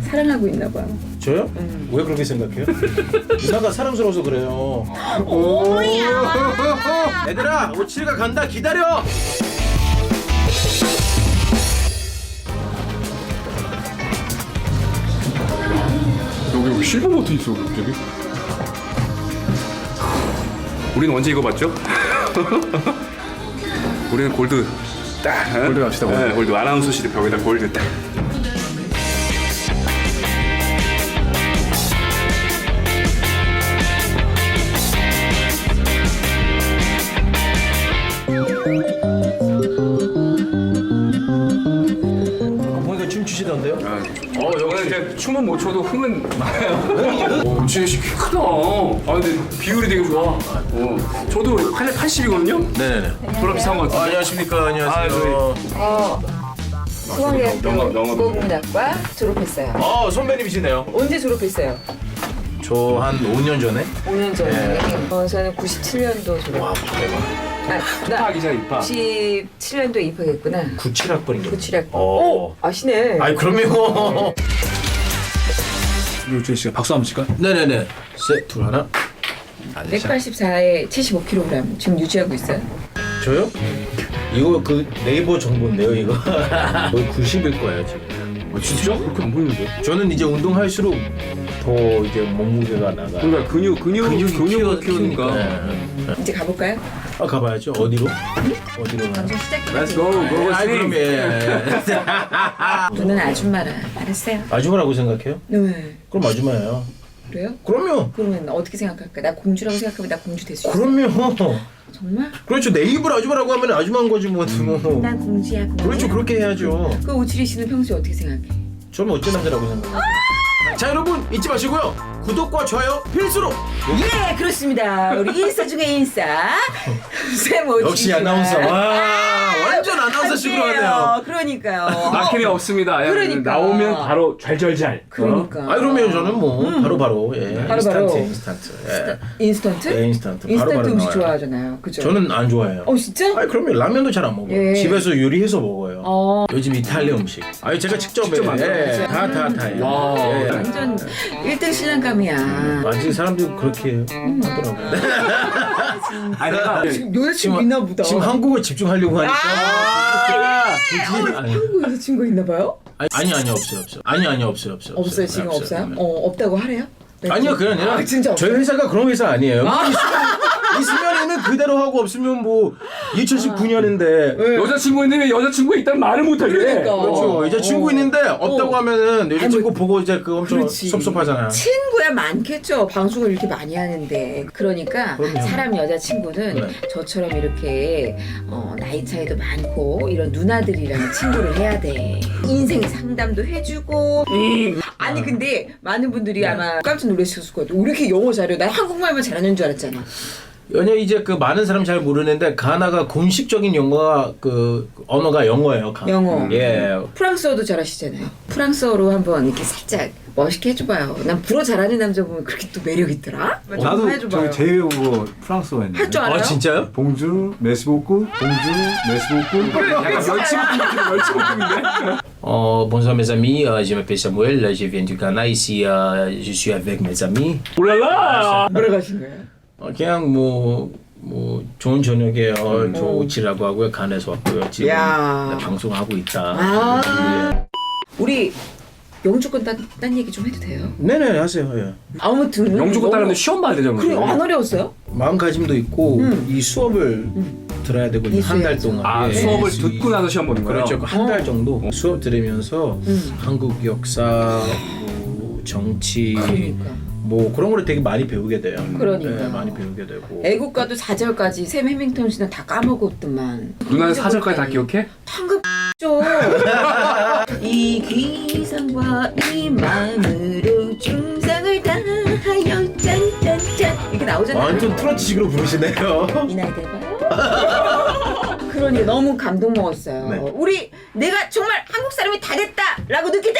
사랑하고 있나 봐. 저요? 왜 그렇게 생각해요? 누나가 사랑스러워서 그래요. 오야. 얘들아 57가 간다 기다려. 여기 실버 버튼 있어 갑자기. 우리는 언제 이거 봤죠? 우리는 골드 딱. 골드 갑시다. 네, 골드 아나운서실의 벽에다 골드 딱. 보니까 춤추시던데요? 여기는 이제 춤은 못 춰도 흥은 많아요. 진짜 키 크다. 근데 비율이 되게 좋아. 저도 80이거든요. 네네네. 저랑 비슷한 것 같은데. 안녕하십니까. 안녕하세요. 수원대학교 명함. 국어국문학과 졸업했어요. 선배님이시네요. 언제 졸업했어요? 저 한 5년 전에. 5년 전에. 네. 저는 97년도 졸업. 와 대박. 나 기자 입학. 97년도에 입학했구나. 97학번인가요? 97학번. 오. 아시네. 아이 그럼요. 유재 씨가 박수 한번 칠까? 네네네. 셋, 둘, 하나. 184에 75kg 지금 유지하고 있어요. 저요? 이거 그 네이버 정보인데요 이거. 거의 90일 거예요 지금. 진짜? 그렇게 안 보이는데? 저는 이제 운동할수록 더 이제 몸무게가 나가. 그러니까 근육을 키우니까. 네. 이제 가볼까요? 가봐야죠. 어디로? 어디로 가요? 방송 시작해요. Let's go. 아이 그럼 예. 누나는 아줌마라. 알았어요. 아줌마라고 생각해요? 네. 그럼 아줌마예요. 그래요? 그럼요. 그러면 어떻게 생각할까? 나 공주라고 생각하면 나 공주 될 수 있어. 그럼요. 정말? 그렇죠. 내 입으로 아줌마라고 하면 아줌마인 거지 뭐. 난 공주야. 공주. 그렇죠. 그렇게 해야죠. 그 오칠이 씨는 평소에 어떻게 생각해? 저는 어째 남자라고 생각해요. 자 여러분 잊지 마시고요. 구독과 좋아요 필수로. 예, 그렇습니다. 우리 인싸 중에 인싸. 쌤 오칠이. 역시 아나운서. 와 완전 아나운서 식으로 하네요. 그러니까요. 막힘이 없습니다. 그러니까. 나오면 바로 잘잘잘. 그러니까. 그러면 저는 뭐 바로 예. 바로. 인스턴트. 예. 인스턴트? 네, 인스턴트. 인스턴트 바로 음식 나와요. 좋아하잖아요. 그죠? 저는 안 좋아해요. 진짜? 아니 그러면 라면도 잘 안 먹어요. 예. 집에서 요리해서 먹어요. 요즘 요즘 이탈리아 음식. 아니 제가 직접 만들어요? 다. 와. 예. 완전 1등 신랑감이야. 아직 사람들이 그렇게 하더라고. 아니 내가 여자친구 있나 보다. 지금 한국어 집중하려고 하니까. 굳이 한국 여자친구 있나 봐요? 아니 없어요. 아니 없어요. 없어요, 지금 없어요? 네. 없다고 하래요? 네. 아니요 그게 아니라 진짜 저희 회사가 그런 회사 아니에요. 있으면 그대로 하고 없으면 뭐 2019년인데 여자친구 있는데 왜 여자친구가 있다는 말을 못하게. 그러니까. 그렇죠. 이제 친구 있는데 없다고 하면은 여자친구 보고 이제 그 엄청 그렇지. 섭섭하잖아요. 친구야 많겠죠. 방송을 이렇게 많이 하는데. 그러니까 그럼요. 사람 여자친구는 네. 저처럼 이렇게 나이 차이도 많고 이런 누나들이랑 친구를 해야 돼. 인생 상담도 해주고. 아니 근데 많은 분들이 아마 깜짝 놀라셨을 것 같아요. 왜 이렇게 영어 잘해? 난 한국말만 잘하는 줄 알았잖아. 왜냐 이제 그 많은 사람 잘 모르는데 가나가 공식적인 영어가 그 언어가 영어예요. 영어. 예. 프랑스어도 잘하시잖아요. 프랑스어로 한번 이렇게 살짝 멋있게 해줘봐요. 난 불어 잘하는 남자 보면 그렇게 또 매력 있더라. 나도 해줘봐요. 저기 제외국어 프랑스어 했는데. 할 줄 알아요? 진짜요? 봉주, 메시보꾸, 봉주, 메시보꾸. 약간 멸치볶음인데. Bonjour mes amis, je m'appelle Samuel, je viens du Ghana. Ici, je suis avec mes amis. 올랄라. 뭐라고 하신 거예요? 그냥 뭐 좋은 저녁에 저 오치라고 하고요. 간에서 왔고요. 지금 야. 방송하고 있다. 아. 우리 영주권 딴 얘기 좀 해도 돼요? 네네 하세요. 예. 아무튼 영주권 따는데 시험 봐야 되잖아. 그래 안 어려웠어요? 마음가짐도 있고 이 수업을 들어야 되고 한 달 이수해야죠. 동안. 예. 수업을 듣고 나서 시험 보는 거예요. 그렇죠. 한 달 정도 수업 들으면서 한국 역사, 뭐 정치, 그러니까. 뭐 그런 거를 되게 많이 배우게 돼요. 그러니까. 네, 많이 배우게 되고. 애국가도 4절까지 샘 해밍턴 씨는 다 까먹었더만. 누나는 4절까지 다 기억해? 방금 죠. 이 귀성과 이 마음으로 충성을 다하여 짠짠짠 이렇게 나오잖아요. 완전 트로트식으로 부르시네요. 이 나이 돼봐요. 그러니 너무 감동 먹었어요. 네. 우리 내가 정말 한국 사람이 다 됐다라고 느낄 때.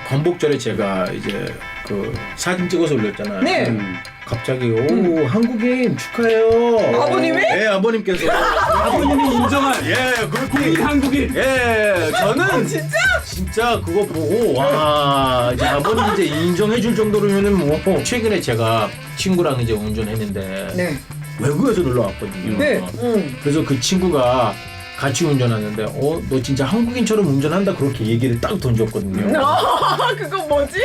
광복절에 제가 이제 그 사진 찍어서 올렸잖아요. 네. 갑자기 오 한국인 축하해요. 아버님이? 네 아버님께서. 아버님이 인정한 예 그렇게. 한국인. 예 저는 진짜? 진짜 그거 보고 와 이제 아버님 이제 인정해줄 정도로면은 뭐 최근에 제가 친구랑 이제 운전했는데 네. 외국에서 놀러 왔거든요. 네. 그래서 그 친구가 같이 운전하는데 너 진짜 한국인처럼 운전한다 그렇게 얘기를 딱 던졌거든요. 그거 뭐지?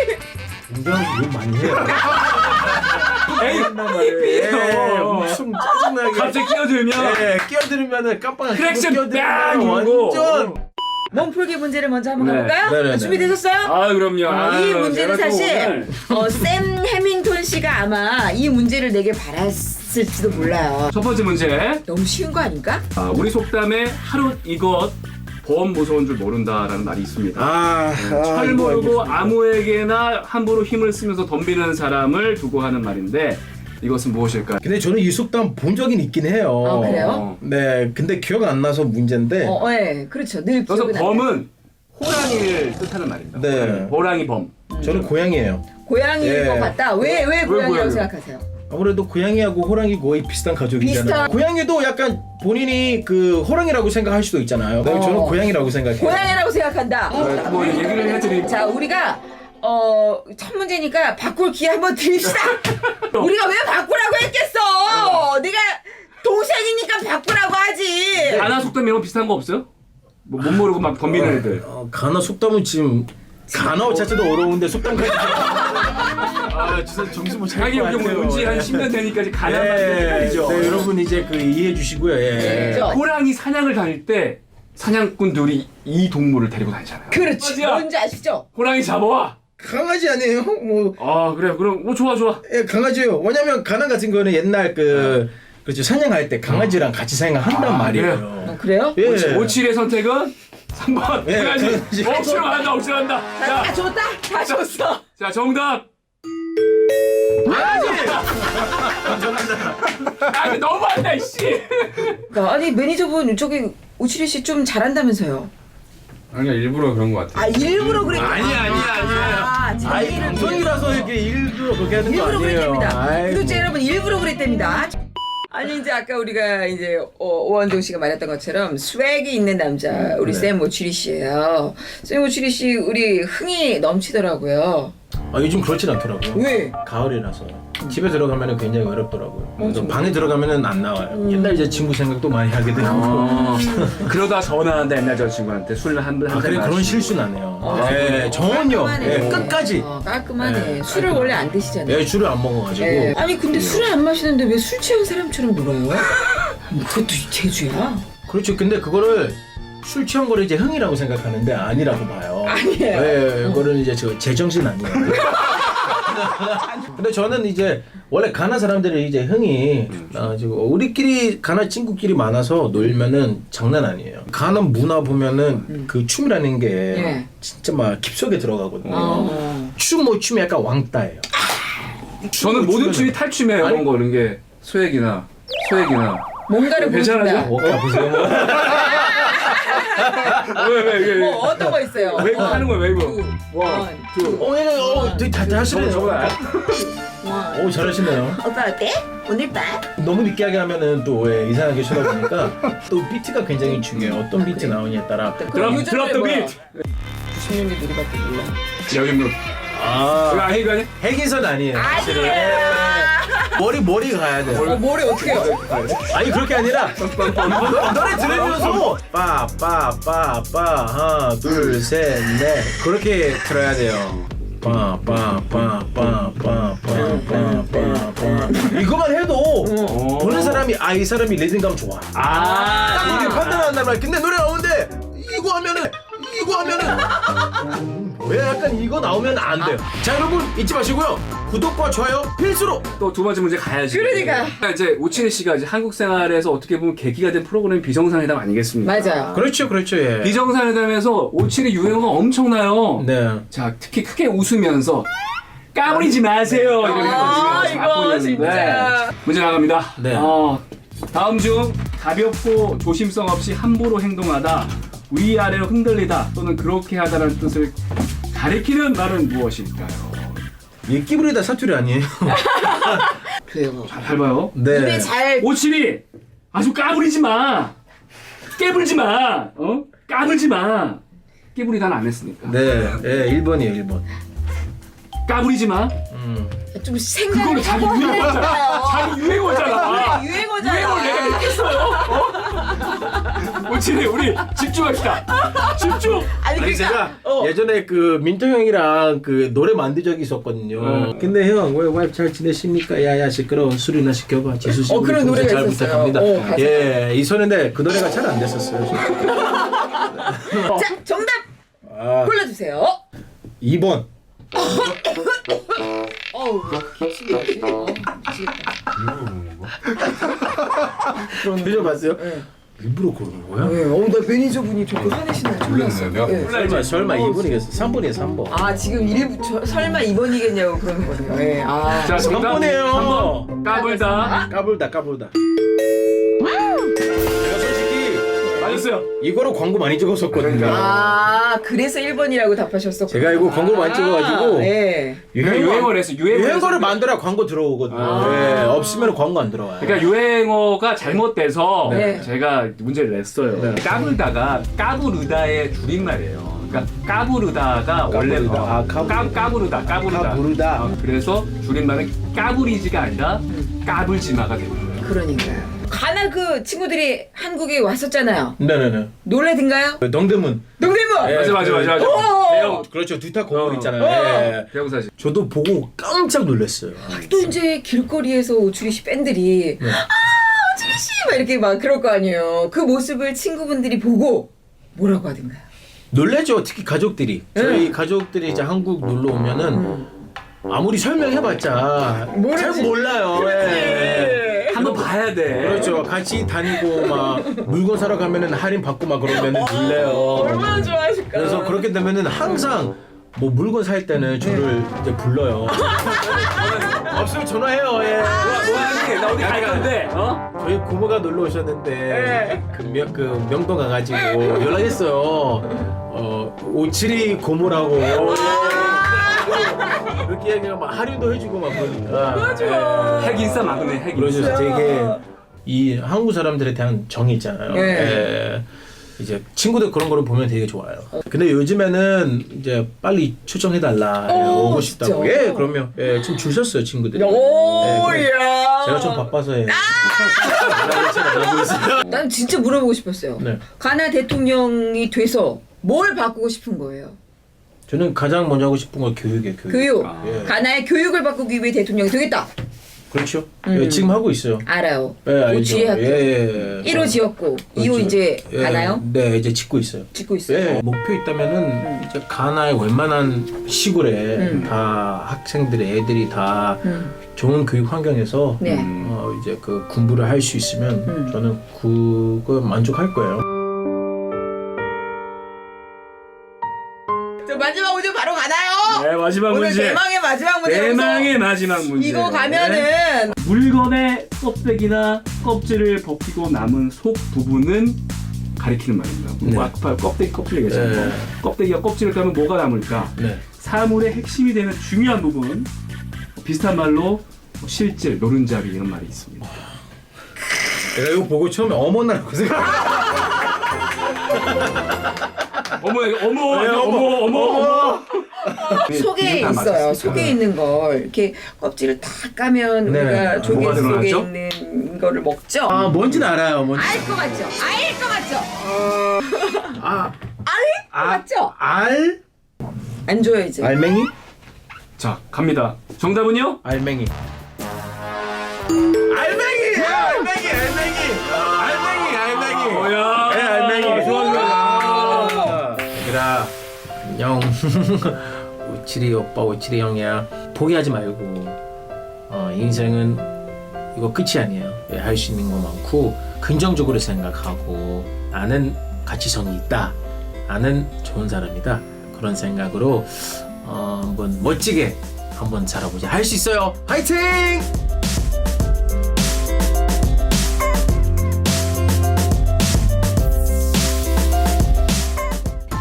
운전하면서 욕 많이 해요. 에이, 무슨 짜증나게. 갑자기 끼어들면 네, 끼어들면은 깜빡 크랙션 빡 누르고. 완전. 몸풀기 문제를 먼저 한번 네. 가볼까요? 네네네. 준비되셨어요? 아 그럼요. 이 아유, 문제는 제가 또 사실 오늘 샘 해밍턴 씨가 아마 이 문제를 내게 바랐을지도 몰라요. 첫 번째 문제. 너무 쉬운 거 아닌가? 우리 속담에 하루 이것 범 무서운 줄 모른다라는 말이 있습니다. 철 모르고 아무에게나 함부로 힘을 쓰면서 덤비는 사람을 두고 하는 말인데 이것은 무엇일까요? 근데 저는 이 속담 본 적은 있긴 해요. 아, 그래요? 네, 근데 기억 안 나서 문제인데. 네, 그렇죠. 늘 그래서 기억은 안 나요. 범은 호랑이를 뜻하는 말입니다. 네. 호랑이 범. 저는 고양이에요. 고양이일 예. 것 같다. 왜 고양이라고 고양이요? 생각하세요? 아무래도 고양이하고 호랑이 거의 비슷한 가족이잖아요. 비슷한- 고양이도 약간 본인이 그 호랑이라고 생각할 수도 있잖아요. 근데 저는 고양이라고 생각해요. 고양이라고 생각한다. 뭐 얘기를 해드리. 자, 우리가 첫 문제니까 바꿀 기회 한번 드립시다. 우리가 왜 바꾸라고 했겠어? 내가 동생이니까 바꾸라고 하지. 가나 속담 이런 거 비슷한 거 없어요? 못 모르고 막 덤비는 애들. 가나 속담은 지금 가나 자체도 어려운데 속담까지. 진짜 정신 못 차릴 자기 것 여기 같아요. 온지 한 10년 되니까 이제 가나만 헷갈리죠. 네, 여러분 이제 그 이해해 주시고요. 예. 저- 호랑이 사냥을 다닐 때 사냥꾼들이 이 동물을 데리고 다니잖아요. 그렇지. 맞아. 뭔지 아시죠? 호랑이 잡아와. 강아지 아니에요? 뭐 그래 그럼 좋아. 예, 강아지요. 왜냐면 가나 같은 거는 옛날 그렇죠 사냥할 때 강아지랑 같이 사냥한단 말이에요. 그래요? 예. 57의 선택은 3번. 예, 강아지. 강아지. 억지로 간다. 다 자, 줬다. 다 줬어. 자 정답. 근데 너무한다 이씨. 아니 매니저분 저기 오칠이 씨 좀 잘한다면서요? 아니야 일부러 그런 것 같아. 일부러 그랬구나. 아니야. 자기를 방송이라서 이렇게 일부러 그렇게 하는 거 일부러 아니에요. 그랬답니다. 아이고. 구독자 여러분 일부러 그랬답니다. 아니 이제 아까 우리가 이제 오원종 씨가 말했던 것처럼 스웩이 있는 남자 우리 샘 오추리 씨예요. 샘 오추리 씨 우리 흥이 넘치더라고요. 요즘 그렇진 않더라고요. 왜? 가을이라서 집에 들어가면 굉장히 어렵더라고요. 그래서 방에 들어가면은 안 나와요. 옛날 이제 친구 생각도 많이 하게 되고. 그러다 전화한다 옛날 여자친구한테 술 한잔 그래 그런 실수는 안 해요. 네, 전혀. 깔끔하네. 네, 끝까지. 깔끔하네. 네, 술을 깔끔. 원래 안 드시잖아요. 네, 술을 안 먹어가지고. 예. 아니 근데 술을 안 마시는데 왜 술 취한 사람처럼 놀아요? 그것도 재주야. 그렇죠. 근데 그거를 술 취한 거를 이제 흥이라고 생각하는데 아니라고 봐요. 아니에요. 네, 그거는 이제 저 제정신 아니에요. 근데 저는 이제 원래 가나 사람들이 이제 흥이 지금 우리끼리 가나 친구끼리 많아서 놀면은 장난 아니에요. 가나 문화 보면은 그 춤이라는 게 예. 진짜 막 깊숙이 들어가거든요. 춤 뭐 춤이 약간 왕따예요. 저는 모든 춤이 탈춤이에요. 아니- 그런 거 이런 게 소액이나 뭔가를 괜찮아요? 보여준다. 보세요. 뭐. 왜 뭐 어떤 거 있어요? 웨이브 하는 거야 웨이브. 원, 되게 다 하시네요. 저거다. 원. 잘하시네요. 오빠 어때? 오늘 밤? 너무 느끼하게 하면은 또 왜 이상하게 쳐다보니까 또 비트가 굉장히 중요해요. 어떤 비트 나오냐에 따라. 드럼 더 비트. 90년대 노래밖에 몰라. 여기 뭐 이거 아니 핵인선 아니에요. 머리 가야 돼요. 머리 어떻게 해요? 아니 그렇게 아니라 노래 들으면서 빠빠빠빠 하나 둘셋넷 그렇게 들어야 돼요. 빠빠빠빠빠빠빠빠 이거만 해도 보는 사람이 이 사람이 리듬감 좋아. 딱 이게 판단한단 말이야. 근데 노래 나오는데 이거 하면은 왜 약간 이거 나오면 안 돼요. 자 여러분 잊지 마시고요. 구독과 좋아요 필수로. 또 두 번째 문제 가야지. 그러니까. 이제 오치리 씨가 이제 한국 생활에서 어떻게 보면 계기가 된 프로그램이 비정상회담 아니겠습니까? 맞아요. 그렇죠 예. 비정상회담에서 오치리 유행어가 엄청나요. 네. 자 특히 크게 웃으면서 까불이지 마세요. 이거 진짜. 문제 나갑니다. 네. 다음 중 가볍고 조심성 없이 함부로 행동하다, 위아래로 흔들리다 또는 그렇게 하다라는 뜻을 가리키는 말은 무엇일까요? 이 끼부리다 사투리 아니에요? 그래요. 잘 봐요. 네. 입에 잘 오칠이 아주 까불이지 마. 깨불지 마. 까불지 마. 끼부리다는 안 했으니까. 네, 1번이에요 1번. 까부리지 마. 좀 생각을 그거는 자기 해보고 유행어잖아. 하잖아요. 자기 유행어잖아. 그래, 유행어잖아. 유행어를 내가 읽겠어요. 옳지, 우리 집중합시다. 집중. 아니 아니 그러니까 제가 예전에 그 민통 형이랑 그 노래 만든 적이 있었거든요. 근데 형 왜 와이프 잘 지내십니까? 야야 시끄러워 술이나 시켜봐. 지수 씨 그런 노래가 잘 있었어요. 부탁합니다. 가사. 예, 있었는데 그 노래가 잘 안 됐었어요. 자 정답 아, 골라주세요. 2번. 어우 기침이지. 미치겠다. 그럼 드셔봤어요? 네. 일부러 그러는 거야? 네, 나 매니저분이 저거 화내시는 줄 몰랐어요. 내가? 네. 설마 2번이겠어? 3번이에요 3번. 아 지금 설마 2번이겠냐고 그러는 거네요. 네. 아. 자, 정답 3번이에요. 3번. 까불다. 까불다. 제가 솔직히 맞았어요. 이거로 광고 많이 찍었었거든요. 아 그래서 1번이라고 답하셨었구나. 제가 이거 광고 많이 찍어가지고 네. 유행어를 했어. 유행어를 만들어야 광고 들어오거든요. 네, 없으면 광고 안 들어와요. 그러니까 유행어가 잘못돼서 네. 제가 문제를 냈어요. 네. 까불다가 까부르다의 줄임말이에요. 그러니까 까부르다가 원래 까부르다. 까부르다. 그래서 줄임말은 까부리지가 아니라 까불지마가 되는 거예요. 그러니까요. 가나 그 친구들이 한국에 왔었잖아요. 네네네. 놀래든가요? 덩대문. 농대문. 네. 맞아. 오! 대형 그렇죠. 두타 건물 어. 있잖아요. 어. 예. 대형사실. 저도 보고 깜짝 놀랐어요. 또 이제 길거리에서 오주리 씨 팬들이 네. 오주리 씨 막 이렇게 막 그럴 거 아니에요. 그 모습을 친구분들이 보고 뭐라고 하던가요? 놀라죠. 특히 가족들이. 저희 네. 가족들이 이제 한국 놀러 오면은 아무리 설명해봤자 모르지. 잘 몰라요. 예. 한번 봐야 돼. 그렇죠. 같이 다니고 막 물건 사러 가면은 할인 받고 막 그러면은 놀래요. 얼마나 좋아하실까? 그래서 그렇게 되면은 항상 뭐 물건 살 때는 저를 이제 불러요. 없으면 전화해요. 예. 뭐하니? 나 어디 갈 건데? 저희 고모가 놀러 오셨는데 그 명동 가가지고 연락했어요. 572 고모라고. 그렇게 얘기가 막 할인도 해주고 막 그러니까. 맞아. 핵 인싸 막네. 핵 그러셔서 인싸. 되게 이 한국 사람들에 대한 정이 있잖아요. 네. 예. 이제 친구들 그런 거를 보면 되게 좋아요. 근데 요즘에는 이제 빨리 초청해달라 오고 싶다고. 진짜? 예, 그러면 예, 지금 줄 섰어요 친구들이. 오, 예, 그래. 야. 제가 좀 바빠서 해. 난 진짜 물어보고 싶었어요. 네. 가나 대통령이 돼서 뭘 바꾸고 싶은 거예요? 저는 가장 먼저 하고 싶은 건 교육이에요. 교육. 예. 가나의 교육을 바꾸기 위해 대통령이 되겠다. 그렇죠. 예, 지금 하고 있어요. 알아요. 예, 알죠. 오치의 학교. 예. 1호 지었고 2호 그렇죠. 이제 예, 가나요? 네, 이제 짓고 있어요. 짓고 있어요. 예, 목표 있다면은 이제 가나의 웬만한 시골에 다 학생들의 애들이 다 좋은 교육 환경에서 네. 이제 그 공부를 할 수 있으면 저는 그거 만족할 거예요. 저 마지막 문제 바로 가나요? 네, 마지막 오늘 문제. 대망의 마지막 문제. 대망의 마지막 문제. 이거 가면은 물건의 껍데기나 껍질을 벗기고 남은 속 부분은 가리키는 말입니다. 네. 뭐 아까 껍데기 얘기했잖아요. 네. 껍데기와 껍질을 까면 뭐가 남을까? 네. 사물의 핵심이 되는 중요한 부분. 비슷한 말로 실질, 노른자리 이런 말이 있습니다. 내가 이거 보고 처음에 어머나라고 생각. 어머. 속에 있어요. 속에 있는 걸 이렇게 껍질을 다 까면 네. 우리가 조개 뭐가 속에 들어갔죠? 있는 거를 먹죠. 아, 뭔지는 알아요. 뭔지. 알 것 같죠? 알 것 같죠? 아, 알 것 같죠? 안 줘요 이제. 알맹이? 자, 갑니다. 정답은요? 알맹이. 알맹이. 뭐야? 네, 알맹이. 좋아. 얘들아, 안녕. 오칠이 오빠, 오칠이 형이야. 포기하지 말고. 인생은 이거 끝이 아니에요. 할 수 있는 거 많고 긍정적으로 생각하고 나는 가치성이 있다. 나는 좋은 사람이다. 그런 생각으로 한번 멋지게 한번 살아보자. 할 수 있어요. 화이팅!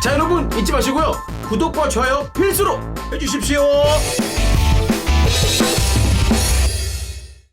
자, 여러분 잊지 마시고요. 구독과 좋아요 필수로 해주십시오.